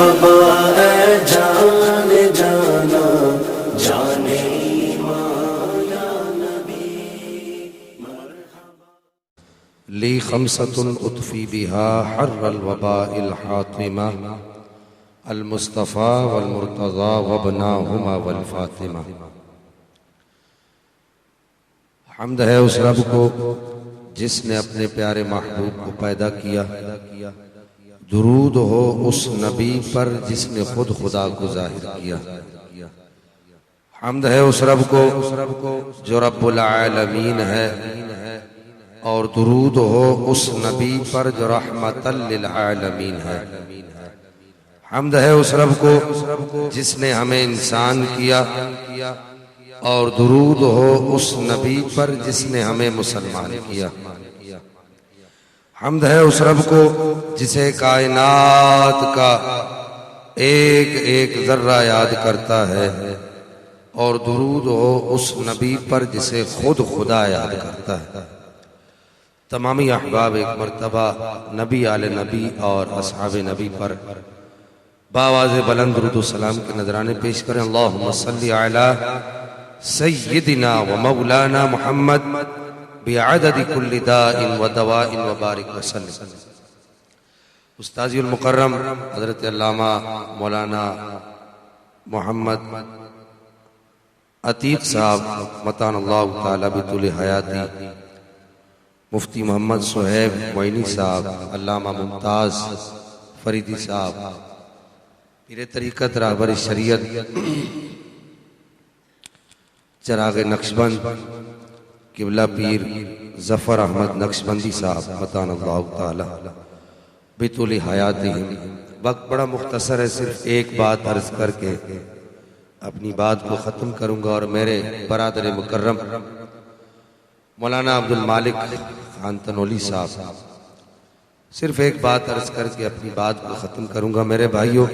मरहबा ए जान जाना जाने माया नबी मरहबा। ली खमसतुन उतफी बिहा हर्रल वबाइल हातिमा अल मुस्तफ़ा वल मुर्तज़ा वबनाहुमा वल फातिमा। हम्द है उस रब को जिसने अपने प्यारे महबूब को पैदा किया। दुरूद हो उस नबी पर जिसने खुद खुदा को जाहिर किया। हम्द है उस रब को जो रब्बुल आलमीन है, और दुरूद हो उस नबी पर जो रहमतल लिल आलमीन है। हम्द है उस रब को जिसने हमें इंसान किया, और दुरूद हो उस नबी पर जिसने हमें मुसलमान किया। हम्द है उस रब को जिसे कायनात का एक एक जर्रा याद करता है, और दुरूद हो उस नबी पर जिसे खुद खुदा याद करता है। तमामी अहबाब एक मरतबा नबी आले नबी और असहाब नबी पर बावाज़ बुलंद दुरूद सलाम के नजराने पेश करें। अल्लाहुम्मा सल्ली अला सय्यिदिना व मौलाना मुहम्मद बिअददि कुल्लि दाइन व दवाइन व बारिक वसल्लम। उस्ताज़ुल मुकर्रम हज़रत अल्लामा मौलाना मोहम्मद अतीक साहब मतान अल्लाह तआला बितुल हयाती, मुफ्ती मोहम्मद सुहैब मोइनी साहब, अल्लामा मुमताज़ फरीदी साहब, पीर तरीक़त रहबर शरीयत चराग नक्शबंद किबला पीर जफ़र अहमद नक्शबंदी साहब मतान अल्लाह तआला बितुल हयातिहिम। वक्त बड़ा मुख्तसर है, सिर्फ एक बात अर्ज करके अपनी बात को ख़त्म करूँगा। और मेरे बरादर मुकर्रम मौलाना अब्दुल मालिक खान तनोली साहब, सिर्फ एक बात अर्ज करके अपनी बात को ख़त्म करूँगा। मेरे भाइयों,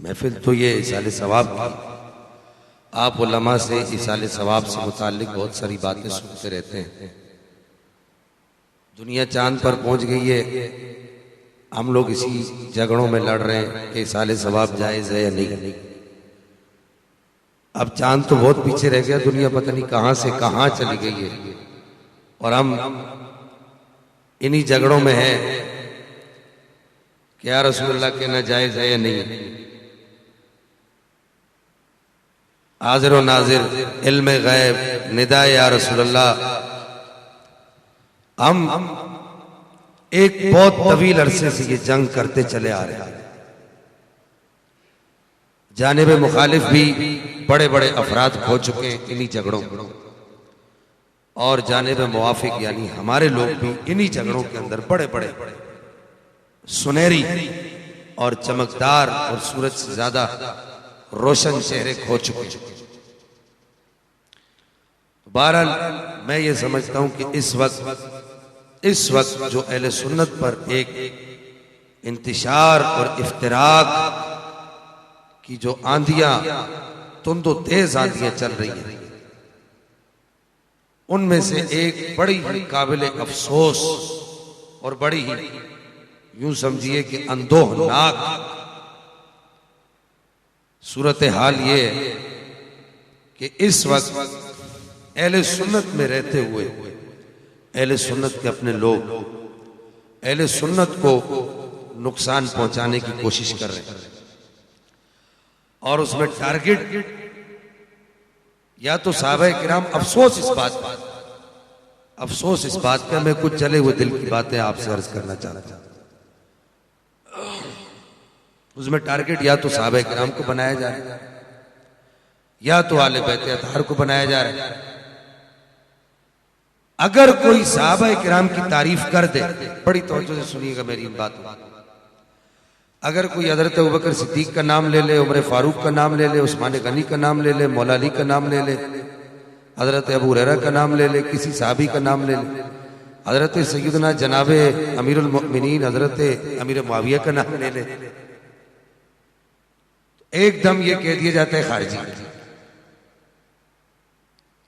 महफिल तो ये इसाले सवाब की, आप उलमा से इसाले सवाब से मुताल्लिक बहुत सारी बातें सुनते रहते हैं। दुनिया चांद पर पहुंच गई है, हम लोग इसी झगड़ों में लड़ रहे हैं कि इसाले सवाब जायज़ है या नहीं। अब चांद तो बहुत पीछे रह गया, दुनिया पता नहीं कहां से कहां चली गई है, और हम इन्हीं झगड़ों में हैं कि या रसूलुल्लाह कहना जायज़ है या नहीं। हाज़िर व नाज़िर इल्म गैब निदा या रसूलुल्लाह, हम एक बहुत तवील अरसे से ये जंग करते चले आ रहे हैं। जानिब मुखालिफ भी बड़े बड़े अफराद हो चुके हैं इन्हीं झगड़ों, और जानिब मुवाफिक यानी हमारे लोग भी इन्हीं झगड़ों के अंदर बड़े बड़े सुनहरी और चमकदार और सूरज से ज्यादा रोशन चेहरे खो चुके हैं। बहरहाल मैं ये समझता हूं कि इस वक्त जो अहले सुन्नत पर एक इंतिशार और इफ्तिराक की जो आंधियां, तुंदो तेज आंधियां चल रही हैं, उनमें से एक बड़ी ही काबिल अफसोस और बड़ी ही यूं समझिए कि अंदोहनाक सूरत हाल ये है कि इस वक्त अहले सुन्नत में रहते हुए अहले सुन्नत के अपने लोग अहले सुन्नत को नुकसान पहुंचाने की कोशिश कर रहे हैं, और उसमें टारगेट या तो सहाबाए किराम। अफसोस इस बात का, मैं कुछ चले हुए दिल की बातें आपसे अर्ज करना चाहता हूं। उसमें टारगेट या तो सहाबाए किराम को बनाया जा रहा है, या तो आले बैत अतहार को बनाया जा रहा है। अगर कोई सहाबाए किराम की तारीफ कर दे, बड़ी तवज्जो से सुनिएगा मेरी इन बातों, अगर कोई हजरत अबू बकर सिद्दीक का नाम ले ले, उमर फारूक का नाम ले ले, उस्मान गनी का नाम ले ले, मौला अली का नाम ले ले, हजरत अबू हुरैरा का नाम ले ले, किसी साहबी का नाम ले ले, हजरत सैयदना जनाबे अमीरुल मोमिनीन हजरत अमीर मुआविया का नाम ले ले, एकदम ये कह दिया जाता है खारिजी,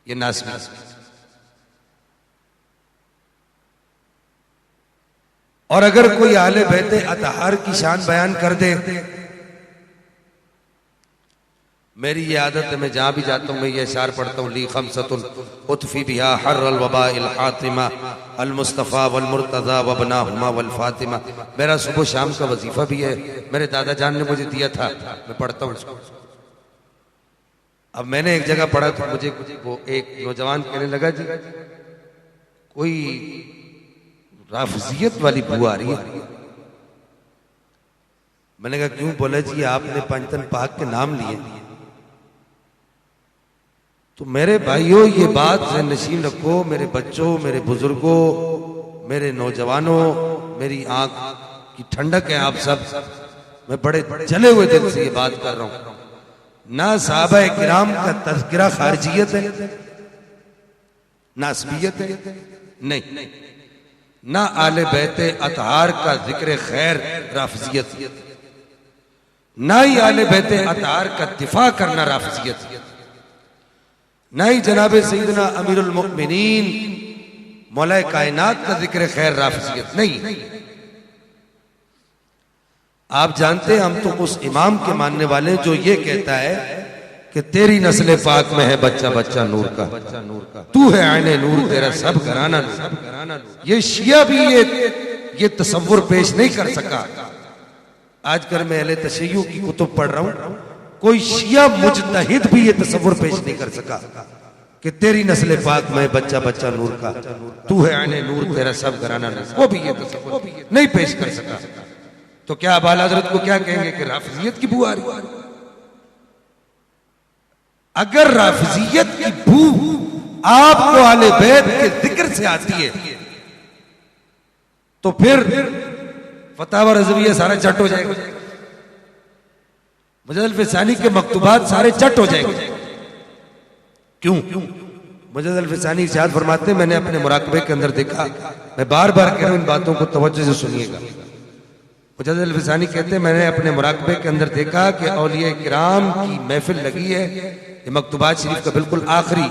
ये नासबी। और अगर कोई आले बैते अतहार की शान बयान कर दे, मेरी ये आदत है, मैं जहां भी जाता हूं मैं ये अशार पढ़ता हूं, ली खमसतुन उतफी बिहा हर्रल वबा इल हातिमा अल मुस्तफ़ा वल मुर्तज़ा वबनाहुमा वल फातिमा। मेरा सुबह शाम का वजीफा भी है, मेरे दादा जान ने मुझे दिया था, मैं पढ़ता हूँ इसको। अब मैंने एक जगह पढ़ा तो मुझे वो एक नौजवान कहने लगा, जी कोई राफजियत वाली बुआ आ रही है। मैंने कहा क्यों? बोला जी आपने पंचतन पाक के नाम लिए। तो मेरे भाइयों ये बात से नशीन रखो, मेरे बच्चों, मेरे बुजुर्गों, मेरे नौजवानों, मेरी आंख की ठंडक है आप सब। मैं बड़े जले हुए दिल से ये बात कर रहा हूं। ना साहबा किराम का तज़किरा खारिजियत है, ना असबियत है, नहीं, ना आले बैते अतहार का जिक्र खैर राफजियत, ना ही आले बैते अतहार का दिफा करना राफजियत, ना ही जनाबे सैयदना अमीरुल मुमिनीन मौला कायनात का जिक्र खैर राफजियत नहीं। आप जानते हैं हम तो उस इमाम के मानने वाले जो ये कहता है कि तेरी नस्ल पाक में है बच्चा बच्चा नूर का, तू है आने नूर, तेरा सब घराना नूर। ये शिया भी ये तसव्वुर पेश नहीं कर सका। आजकल मैं अहले तशय्युअ की कुतुब पढ़ रहा हूं, कोई शिया मुजतहिद भी ये तसव्वुर पेश नहीं कर सका कि तेरी नस्ल पाक में बच्चा बच्चा नूर का, तू है आने नूर, तेरा सब घराना नूर। वो भी ये तसव्वुर नहीं पेश कर सका। तो क्या अब आला हज़रत को क्या कहेंगे कि राफजियत की बू आ रही? अगर राफजियत की बू आपको आले बैत के जिक्र से आती है तो फिर फतावा रज़विया सारा चट हो जाएगा, मुजद्दल फ़िसानी के मकतूबात सारे चट हो जाएंगे। क्यों? मुजद्दल फ़िसानी इरशाद फरमाते हैं, मैंने अपने मुराकबे के अंदर देखा, मैं बार बार कह रहा हूं इन बातों को तवज्जो से सुनिएगा। मुजद्दल फ़िसानी कहते हैं मैंने अपने मुराकबे के अंदर देखा कि औलिया किराम की महफिल लगी है। ये मकतूबात शरीफ का बिल्कुल आखिरी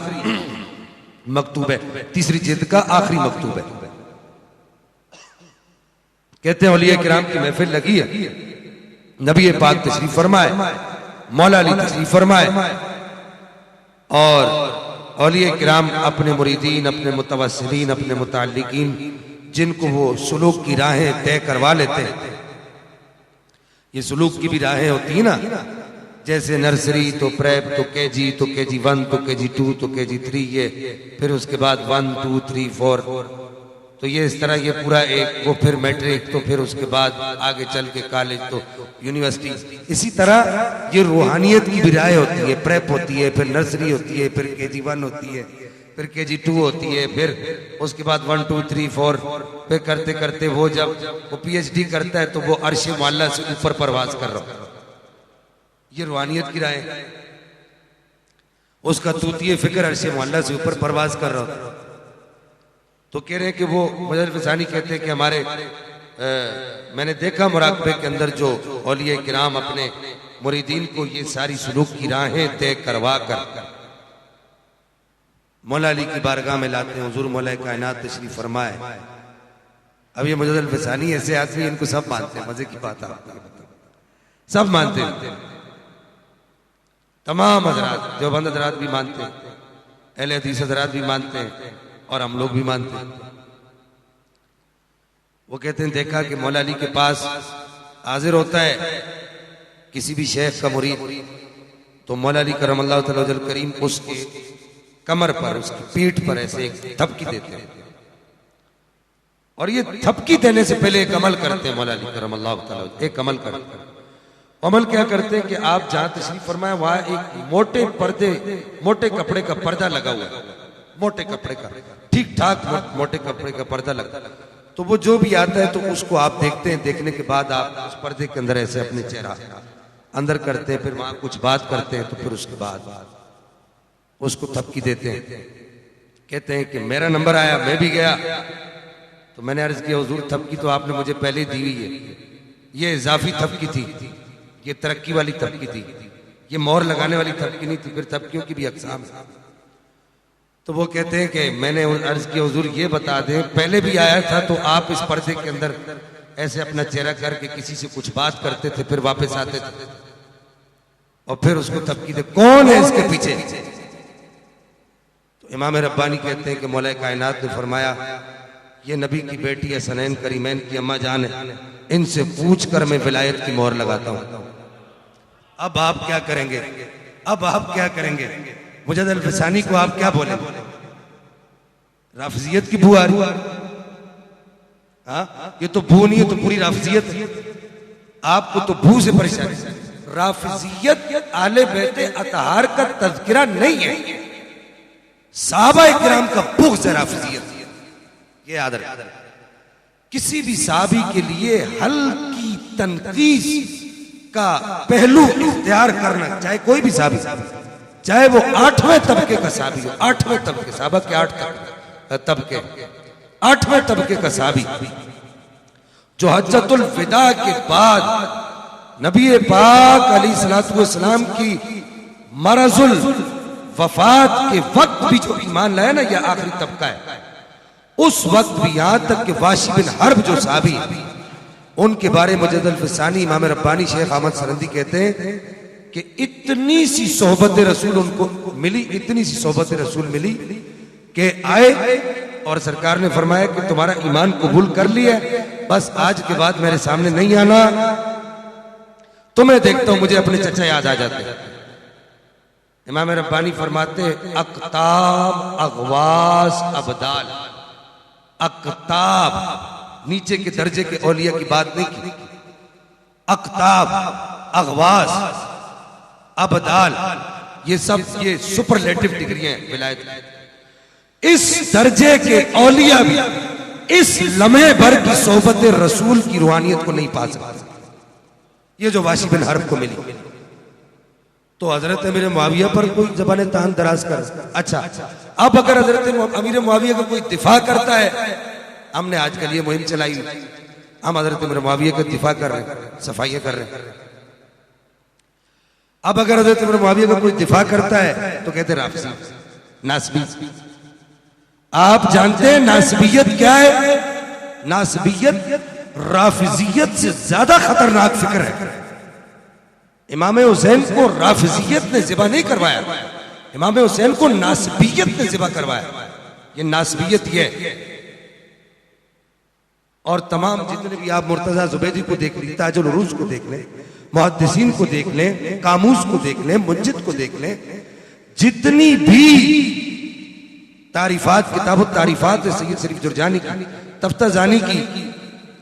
मकतूब है, तीसरी जिल्द का आखिरी मकतूब है। कहते हैं औलिया किराम की महफिल लगी है, नबी पाक तशरीफ फरमाए, मौला अली तशरीफ फरमाए, और औलिया किराम अपने मुरीदीन, अपने मुतवस्सिलीन, अपने मुताल्लिकीन जिनको वो सुलूक की राहें तय करवा लेते हैं। ये सुलूक की भी राहें होती है ना, जैसे नर्सरी तो प्रेप तो केजी तो केजी 1 तो केजी 2 तो केजी 3, ये फिर उसके बाद 1 2 3 4, तो ये इस तरह ये पूरा एक, वो फिर मैट्रिक, तो फिर उसके बाद आगे चल के कॉलेज तो यूनिवर्सिटी। इसी तरह ये रूहानियत की भी राहें होती है, प्रेप होती है, फिर नर्सरी होती है, फिर केजी 1 होती है, फिर केजी 2 होती है, फिर उसके बाद 1 2 3 4, फिर करते करते वो जब वो पीएचडी करता है तो वो अर्श मुअल्ला से ऊपर परवाज कर रहा है। ये रूहानियत की राय है। उसका तूतिए फिक्र अर्श मुअल्ला से ऊपर परवाज कर रहा है। तो कह रहे हैं कि वो मुजद्दल फ़िसानी कहते हैं कि हमारे मैंने देखा मुराकबे के अंदर जो औलिया किराम अपने मुरीदीन को ये सारी सुलूक की राहें तय करवा कर मौला अली की बारगाह में लाते हैं। हुजूर मौला कायनात तशरीफ फरमाए। अब ये मुजद्दल फ़िसानी ऐसे आदमी, इनको सब मानते हैं, मजे की बात है, सब मानते हैं, तमाम हजरात, देवबंद हजरात भी मानते हैं, अहले हदीस हजरात भी मानते हैं, और हम लोग भी मानते हैं। वो कहते हैं देखा कि मौला अली के पास हाजिर होता है किसी भी शेख का मुरीद, तो मौला अली करमल्लाहु तआला वजहल करीम उसके कमर पर, उसकी पीठ पर ऐसे एक थपकी देते हैं, और ये थपकी देने से पहले एक अमल करते हैं मौला अली करमल्लाहु तआला, एक अमल करते हैं। अमल क्या करते हैं कि आप जहां तशरीफ फरमाए वहां एक मोटे पर्दे, मोटे कपड़े का पर्दा लगा हुआ है, मोटे कपड़े का, ठीक ठाक मोटे कपड़े का पर्दा लगा, तो वो जो भी आता है तो उसको आप देखते हैं। देखने के बाद आप उस पर्दे के अंदर ऐसे अपने चेहरा अंदर करते हैं, फिर वहां कुछ बात करते हैं, तो फिर उसके बाद उसको थपकी देते हैं। कहते हैं कि मेरा नंबर आया, मैं भी गया, तो मैंने अर्ज किया हुजूर थपकी तो आपने मुझे पहले ही दी हुई है, ये इजाफी थपकी थी, ये तरक्की वाली थपकी थी, ये मोहर लगाने वाली थपकी नहीं थी। फिर थपकियों की भी अकसाम है। तो वो कहते हैं कि मैंने अर्ज किया हुजूर ये बता दें, पहले भी आया था तो आप इस पर्दे के अंदर ऐसे अपना चेहरा करके किसी से कुछ बात करते थे, फिर वापस आते थे और फिर उसको तबकीद कौन है इसके पीछे? तो इमाम रब्बानी कहते हैं कि मौला कायनात ने फरमाया ये नबी की बेटी है, सनैन करीमैन की अम्मा जान है, इनसे पूछ कर मैं विलायत की मोहर लगाता हूं। अब आप क्या करेंगे? अब आप क्या करेंगे? मुजद्दिद अल-फसानी को आप क्या बोलेंगे? राफजियत की बू आ रही, हाँ ये तो बू नहीं है तो पूरी राफजियत। आपको तो बू से परेशानी। राफजियत आले बैते अतहार का तज़किरा नहीं है, सहाबा इकराम का बुग़्ज़ है राफजियत। ये याद रखना। किसी भी साहबी के लिए हल्की तनकीस का पहलू इख्तियार करना, चाहे कोई भी साहबी, चाहे वो 8वें तबके का साहबी हो, 8वें तबके, साहबा के 8 तबके, 8वें तबके का साहबी जो हज्जतुल विदा के बाद नबी पाक अलैहिस्सलातु वस्सलाम की मरजुल वफात के वक्त भी जो ईमान लाया ना, यह आखिरी तबका है। उस वक्त भी यहां तक कि वाशी बिन हर्ब जो साहबी, उनके बारे में मुजद्दिद अल-फसानी इमाम रब्बानी शेख अहमद सरंदी कहते हैं कि इतनी सी सोहबत रसूल उनको मिली, इतनी सी सोहबत रसूल मिली कि आए और सरकार ने फरमाया कि तुम्हारा ईमान कबूल कर लिया, बस आज के बाद मेरे सामने नहीं आना, तुम्हें देखता हूं मुझे अपने चचा याद आ जाते हैं। इमाम रब्बानी फरमाते अक्ताब अगवास अबदाल, अक्ताब नीचे के दर्जे के औलिया की बात नहीं की, अक्ताब अगवास अबदाल ये सब ये सुपरलेटिव डिग्रियां हैं विलायत। इस दर्जे के औलिया भी इस लम्हे भर की सोहबत रसूल की रूहानियत को नहीं पा सकते, ये जो वाशी बिन हर्ब को मिली। तो हजरत अमीर मुआविया पर कोई ज़बान तान दराज कर, अच्छा अब अगर हजरत अमीर मुआविया का कोई दिफा करता है, हमने आजकल ये मुहिम चलाई, हम हजरत अमीर मुआविया का दिफा कर रहे हैं, सफाइयां कर रहे हैं। अब अगर हजरत अमीर मुआविया का कोई दिफा करता है तो कहते राफजी, नासबी। आप जानते हैं नासबियत क्या है? नासबियत राफिजियत से ज्यादा खतरनाक फिक्र है। इमाम हुसैन को राफिजियत ने ज़िबा नहीं करवाया, इमाम हुसैन को नासबियत ने ज़िबा करवाया। ये नासबियत ये है। और तमाम जितने भी आप मुर्तजा जुबैदी को देख लें, ताजुल उरूज को देख लें, मुहद्दिसीन को देख लें, कामूस को देख लें, मुंजिद को देख लें, जितनी भी तारीफात किताब तारीफात सैयद शरीफ जुरजानी की, तफ्ताजानी की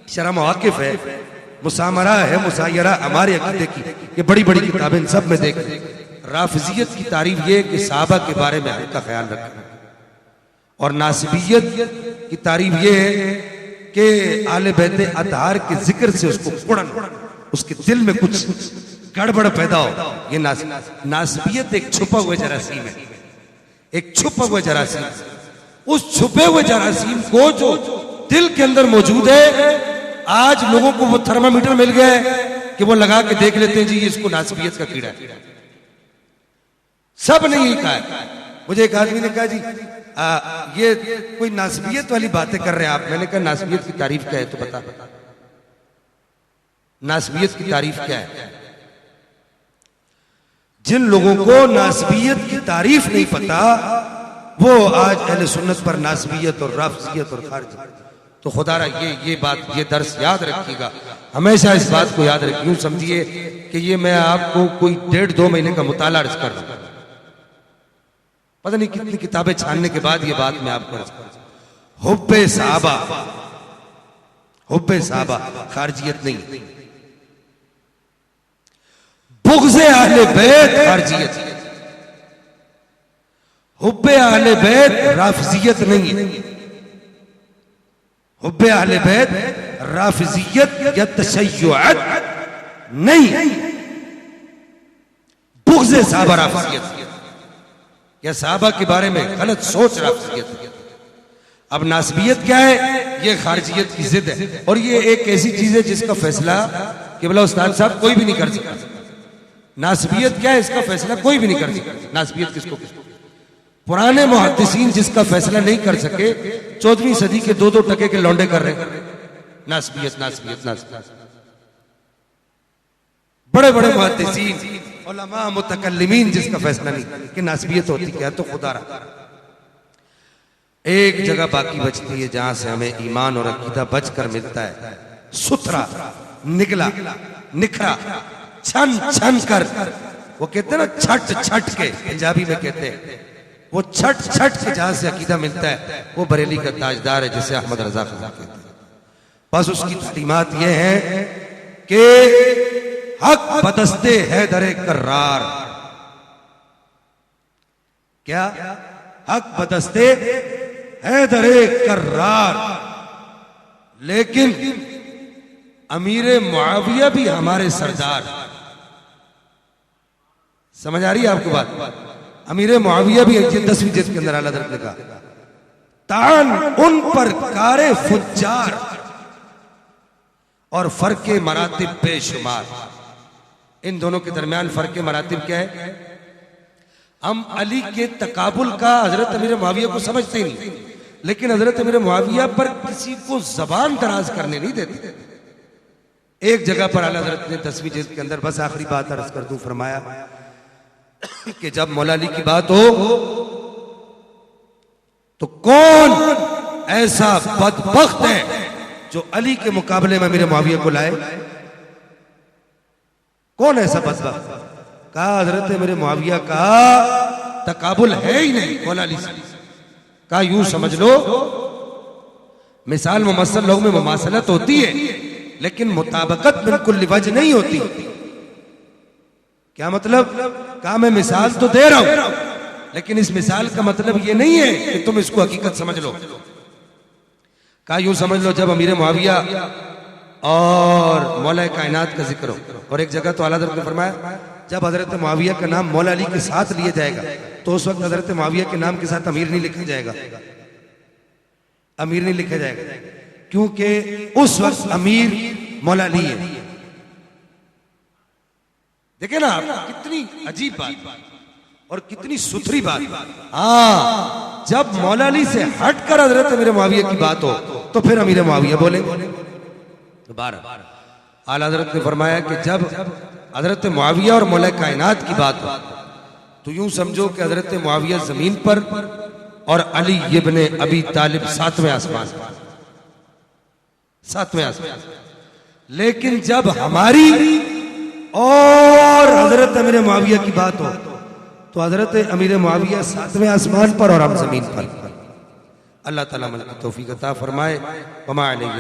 शरह मवाकिफ है, मुसामरा है, मुसायरा हमारे अकीदे की, ये बड़ी बड़ी किताबें सब में देख राफिजियत की तारीफ ये कि साहबा के बारे में हल्का ख्याल रखना, और नासिबियत की तारीफ ये है कि आले बैते अतहार के जिक्र से उसको कुड़न, उसके दिल में कुछ गड़बड़ पैदा हो। ये नासिबियत एक छुपा हुआ जरासीम है, एक छुपा हुआ जरासीम। उस छुपे हुए जरासीम को जो दिल के अंदर मौजूद है, आज लोगों को वो थर्मामीटर मिल गया है कि वो लगा के देख लेते हैं जी इसको नासिबियत का कीड़ा है। सब ने यही कहा है। मुझे एक आदमी ने कहा जी ये कोई नासिबियत वाली बातें कर रहे हैं आप। मैंने कहा नासिबियत की तारीफ क्या है तो बता, नासिबियत की तारीफ क्या है? जिन लोगों को नासिबियत की तारीफ नहीं पता वो आज अहले सुन्नत पर नासिबियत और राफजियत और खारिज। तो खुदारा ये बात, ये दर्स याद रखिएगा, हमेशा इस बात को याद रखिए। समझिए कि ये मैं आपको कोई 1.5-2 महीने का मुताला अर्ज कर रहा हूं, पता नहीं कितनी किताबें छानने के बाद ये बात मैं आपको अर्ज कर रहा हूं। हुब्बे साहबा, हुब्बे साहबा खारजियत नहीं, बुग़्ज़े अहले बैत खारजियत, हुब्बे अहले बैत राफजियत नहीं है। हुब्बे अहले बैत राफजियत या तशय्युअत नहीं, बुग़्ज़े साहबा राफजियत या साहबा के बारे में गलत सोच राफजियत। अब नासबियत क्या है? ये खारजियत की जिद है, और ये एक ऐसी चीज है जिसका फैसला किबला उस्ताद साहब कोई भी नहीं कर सकता। नासबियत क्या है इसका फैसला कोई भी नहीं कर सकता। नासबियत किसको? पुराने मुहद्दिसीन जिसका फैसला नहीं कर सके 14वीं सदी के 2-2 टके के लौंडे कर रहे हैं नासबियत नासबियत नासबियत। बड़े बड़े मुहद्दिसीन उलमा मुतकल्लिमीन जिसका फैसला नहीं कि नासबियत होती क्या, तो खुदा रहा। एक जगह बाकी बचती है जहां से हमें ईमान और अकीदा बचकर मिलता है, सुथरा निकला निखरा छन छन कर। वो कहते हैं ना छट छट के, पंजाबी में कहते हैं, वो छट छट के जहां से अकीदा मिलता है वो बरेली का ताजदार है जिसे अहमद रजा खान कहते हैं। बस उसकी तालीमात ये है कि हक बदस्ते है दरे कर्रार। क्या? हक बदस्ते है दरे कर्रार। लेकिन अमीर मुआविया भी हमारे सरदार। समझ आ रही है आपको बात? अमीर मुआविया भी 10वीं जिल्द के अंदर आला हज़रत ने कहा, तान उन पर कारे फुज्जार और फर्के मरातिब बेशुमार। इन दोनों के दरमियान फर्के मरातिब क्या है? हम अली के तकाबुल का हजरत अमीर मुआविया को समझते ही नहीं, लेकिन हजरत अमीर मुआविया पर किसी को जबान दराज करने नहीं देते। एक जगह पर आला हजरत ने 10वीं जिल्द के अंदर, बस आखिरी बात अर्ज कर दूं, फरमाया कि जब मौला अली की बात हो तो कौन ऐसा बदबख्त है जो अली के मुकाबले में अमीर मुआविया को लाए? कौन ऐसा बदबख्त? कहा हजरत अमीर मुआविया का तकाबुल है ही नहीं मौला अली से। कहा यूं समझ लो, मिसाल मुमस्सल लोग में मुमासलत होती है लेकिन मुताबकत बिल्कुल वजह नहीं होती। क्या मतलब? कहा मैं मिसाल तो दे रहा हूं लेकिन इस मिसाल का मतलब ये नहीं है कि तुम इसको हकीकत समझ लो। कहा यूं समझ लो, जब अमीर मुआविया और मौला कायनात का जिक्र हो, और एक जगह तो आला हज़रत ने फरमाया जब हजरत मुआविया का नाम मौला अली के साथ लिया जाएगा तो उस वक्त हजरत मुआविया के नाम के साथ अमीर नहीं लिखा जाएगा, अमीर नहीं लिखा जाएगा, क्योंकि उस वक्त अमीर मौला अली है। देखे ना आप, कितनी अजीब बात और कितनी सुथरी बात। हाँ, जब मौला अली से हटकर हजरत अमीर मुआविया की बात हो तो फिर अमीर मुआविया बोले। दोबारा आला हजरत ने फरमाया कि जब हजरत मुआविया और मौला कायनात की बात हो तो यूं समझो कि हजरत मुआविया जमीन पर और अली इब्ने अबी तालिब 7वें आसमान, 7वें आसमान। लेकिन जब हमारी और हजरत अमीर मुआविया की बात हो तो हजरत अमीर मुआविया 7वें आसमान पर और हम जमीन पर। अल्लाह ताला अमल की तौफीक अता फरमाए। वमा अलैहि